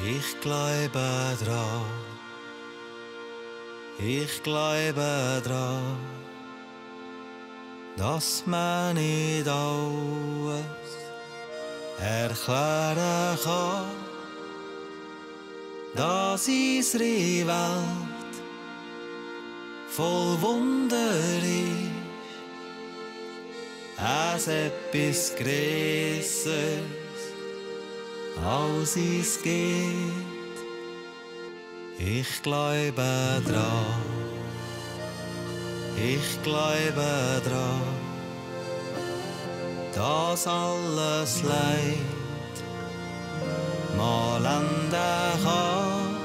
Ich glaube dran, ich glaube dran, dass man nicht alles erklären kann, dass unsere Welt voll Wunder ist, als etwas Größeres als es geht. Ich glaube dran, ich glaube dran, dass alles Leid mal enden kann,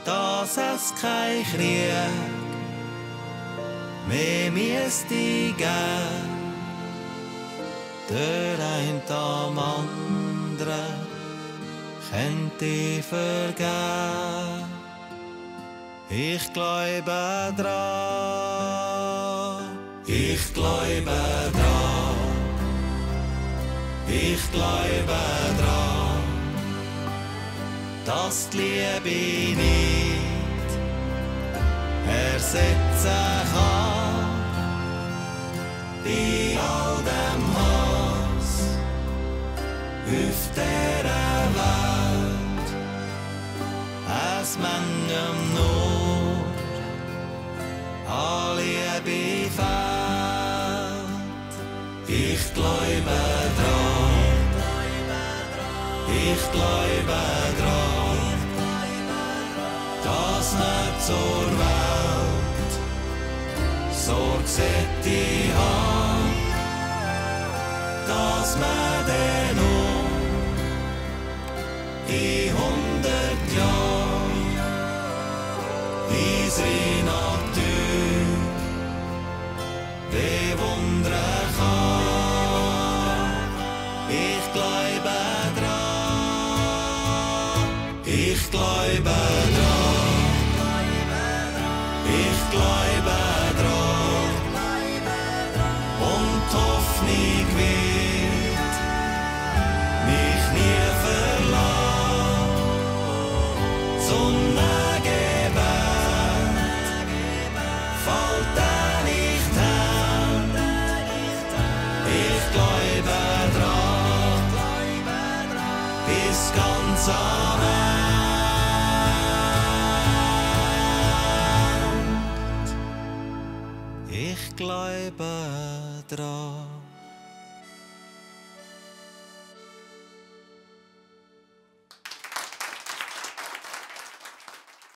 dass es kein Krieg mehr müsste geben, der ein am anderen könnte ich vergeben. Ich glaube dran, ich glaube dran, ich glaube dran, dass die Liebe nicht ersetzen kann. Bei all dem Hass auf dieser Welt, es manchem nur an Liebe fehlt. Ich glaube dran, ich glaube dran, dass wir zur Welt sorgsätig haben, dass wir den in 100 Jahren unsere Natur bewundern kann. Ich glaube dran, ich glaube dran, ich glaube dran, und die Hoffnung wird mich nie verlassen. Zum Gebet fällt nicht hin. Ich glaube dran, bis ganz am Ende. Ich glaube dran.